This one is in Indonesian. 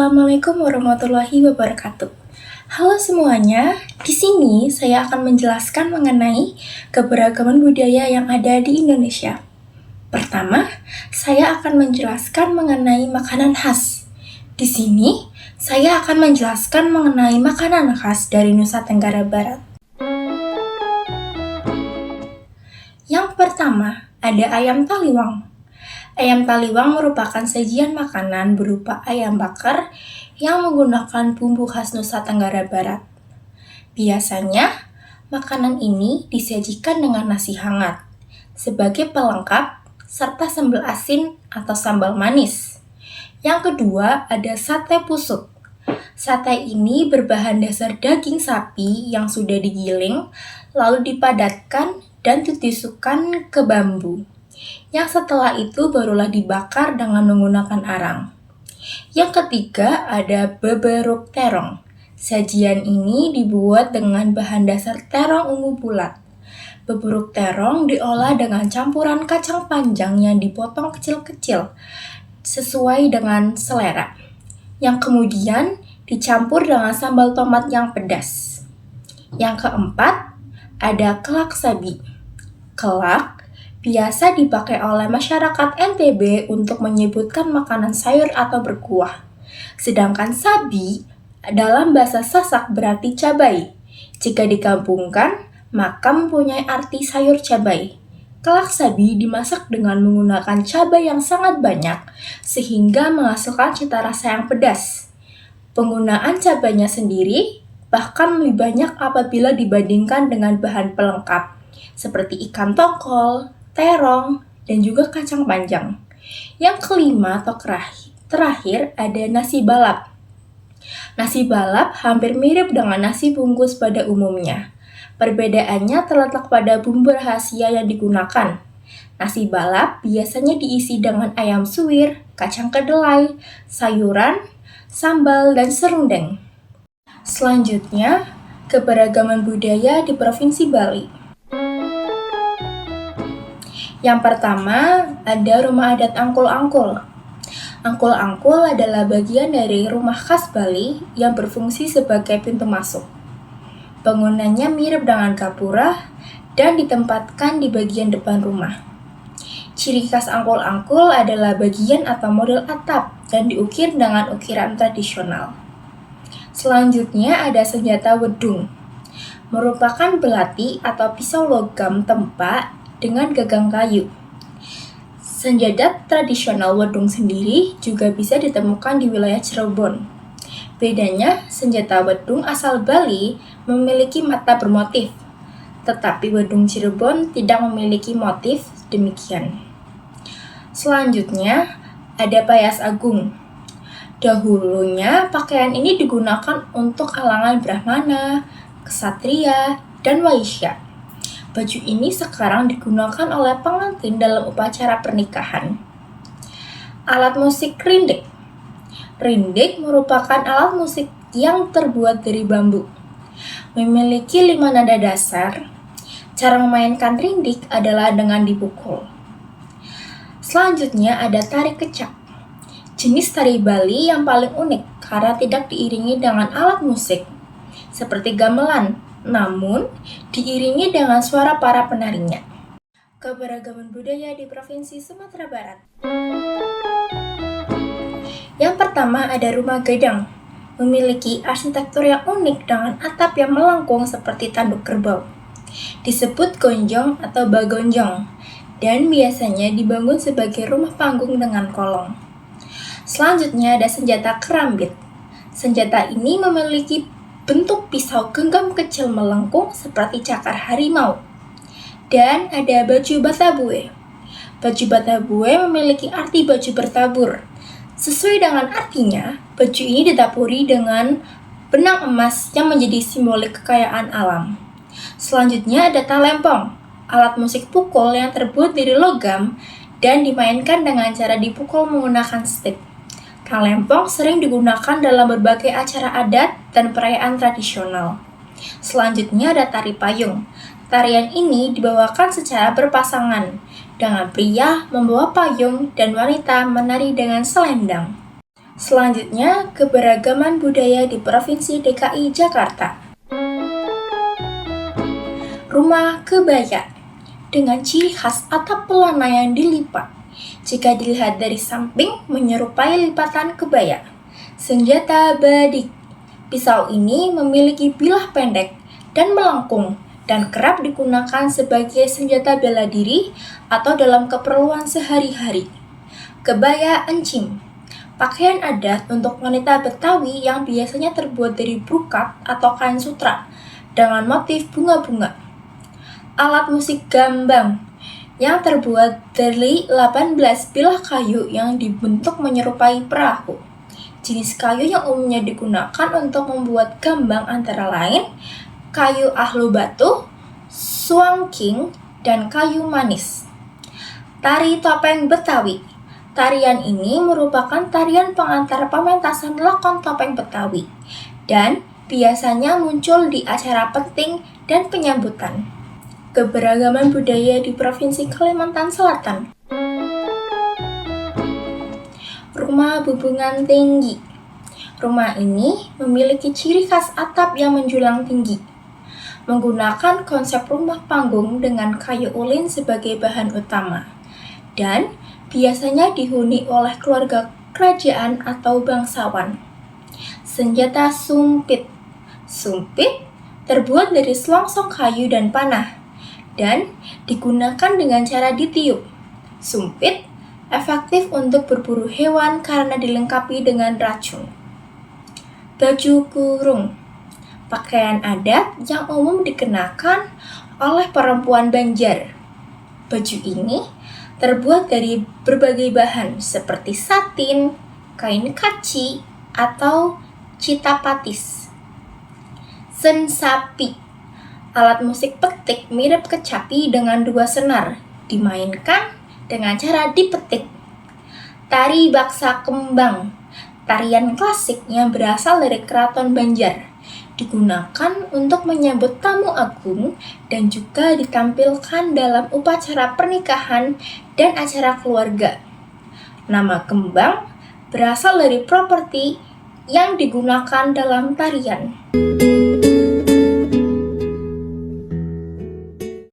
Assalamualaikum warahmatullahi wabarakatuh. Halo semuanya, di sini saya akan menjelaskan mengenai keberagaman budaya yang ada di Indonesia. Pertama, saya akan menjelaskan mengenai makanan khas. Di sini, saya akan menjelaskan mengenai makanan khas dari Nusa Tenggara Barat. Yang pertama, ada ayam taliwang. Ayam taliwang merupakan sajian makanan berupa ayam bakar yang menggunakan bumbu khas Nusa Tenggara Barat. Biasanya, makanan ini disajikan dengan nasi hangat sebagai pelengkap serta sambal asin atau sambal manis. Yang kedua, ada sate pusuk. Sate ini berbahan dasar daging sapi yang sudah digiling, lalu dipadatkan dan ditusukkan ke bambu. Yang setelah itu barulah dibakar dengan menggunakan arang. Yang ketiga ada beberuk terong. Sajian ini dibuat dengan bahan dasar terong ungu bulat. Beberuk terong diolah dengan campuran kacang panjang yang dipotong kecil-kecil sesuai dengan selera. Yang kemudian dicampur dengan sambal tomat yang pedas. Yang keempat ada kelak sabi. Kelak biasa dipakai oleh masyarakat NTB untuk menyebutkan makanan sayur atau berkuah. Sedangkan sabi dalam bahasa Sasak berarti cabai. Jika digabungkan, maka mempunyai arti sayur cabai. Kelak sabi dimasak dengan menggunakan cabai yang sangat banyak, sehingga menghasilkan cita rasa yang pedas. Penggunaan cabainya sendiri bahkan lebih banyak apabila dibandingkan dengan bahan pelengkap, seperti ikan tongkol, terong, dan juga kacang panjang. Yang kelima atau terakhir ada nasi balap. Nasi balap hampir mirip dengan nasi bungkus pada umumnya. Perbedaannya terletak pada bumbu rahasia yang digunakan. Nasi balap biasanya diisi dengan ayam suwir, kacang kedelai, sayuran, sambal, dan serundeng. Selanjutnya, keberagaman budaya di Provinsi Bali. Yang pertama, ada rumah adat Angkul-Angkul. Angkul-Angkul adalah bagian dari rumah khas Bali yang berfungsi sebagai pintu masuk. Bangunannya mirip dengan gapura dan ditempatkan di bagian depan rumah. Ciri khas Angkul-Angkul adalah bagian atau model atap dan diukir dengan ukiran tradisional. Selanjutnya ada senjata wedung. Merupakan belati atau pisau logam tempa dengan gagang kayu. Senjata tradisional wedung sendiri juga bisa ditemukan di wilayah Cirebon. Bedanya, senjata wedung asal Bali memiliki mata bermotif, tetapi wedung Cirebon tidak memiliki motif demikian. Selanjutnya, ada payas agung. Dahulunya, pakaian ini digunakan untuk kalangan Brahmana, Ksatria, dan Waisya. Baju ini sekarang digunakan oleh pengantin dalam upacara pernikahan. Alat musik rindik. Rindik merupakan alat musik yang terbuat dari bambu. Memiliki 5 nada dasar. Cara memainkan rindik adalah dengan dipukul. Selanjutnya ada tari kecak. Jenis tari Bali yang paling unik karena tidak diiringi dengan alat musik seperti gamelan, namun diiringi dengan suara para penarinya. Keberagaman budaya di Provinsi Sumatera Barat. Yang pertama ada rumah gadang, memiliki arsitektur yang unik dengan atap yang melengkung seperti tanduk kerbau. Disebut gonjong atau bagonjong, dan biasanya dibangun sebagai rumah panggung dengan kolong. Selanjutnya ada senjata kerambit. Senjata ini memiliki bentuk pisau genggam kecil melengkung seperti cakar harimau. Dan ada baju batabue. Baju batabue memiliki arti baju bertabur. Sesuai dengan artinya, baju ini ditaburi dengan benang emas yang menjadi simbolik kekayaan alam. Selanjutnya ada talempong, alat musik pukul yang terbuat dari logam dan dimainkan dengan cara dipukul menggunakan stick. Talempong sering digunakan dalam berbagai acara adat dan perayaan tradisional. Selanjutnya ada tari payung. Tarian ini dibawakan secara berpasangan, dengan pria membawa payung dan wanita menari dengan selendang. Selanjutnya, keberagaman budaya di Provinsi DKI Jakarta. Rumah kebaya dengan ciri khas atap pelana yang dilipat. Jika dilihat dari samping, menyerupai lipatan kebaya. Senjata badik. Pisau ini memiliki bilah pendek dan melengkung dan kerap digunakan sebagai senjata bela diri atau dalam keperluan sehari-hari. Kebaya encim. Pakaian adat untuk wanita Betawi yang biasanya terbuat dari brukat atau kain sutra dengan motif bunga-bunga. Alat musik gambang yang terbuat dari 18 bilah kayu yang dibentuk menyerupai perahu. Jenis kayu yang umumnya digunakan untuk membuat gambang antara lain kayu ahlu batu, suangking, dan kayu manis. Tari topeng Betawi. Tarian ini merupakan tarian pengantar pementasan lakon topeng Betawi dan biasanya muncul di acara penting dan penyambutan. Keberagaman budaya di Provinsi Kalimantan Selatan. Rumah bubungan tinggi. Rumah ini memiliki ciri khas atap yang menjulang tinggi, menggunakan konsep rumah panggung dengan kayu ulin sebagai bahan utama, dan biasanya dihuni oleh keluarga kerajaan atau bangsawan. Senjata sumpit. Sumpit terbuat dari selongsong kayu dan panah, dan digunakan dengan cara ditiup. Sumpit efektif untuk berburu hewan karena dilengkapi dengan racun. Baju kurung. Pakaian adat yang umum dikenakan oleh perempuan Banjar. Baju ini terbuat dari berbagai bahan seperti satin, kain kaci, atau citapatis. Sensapi. Alat musik petik mirip kecapi dengan dua senar, dimainkan dengan cara dipetik. Tari baksa kembang. Tarian klasik yang berasal dari Keraton Banjar, digunakan untuk menyambut tamu agung dan juga ditampilkan dalam upacara pernikahan dan acara keluarga. Nama kembang berasal dari properti yang digunakan dalam tarian.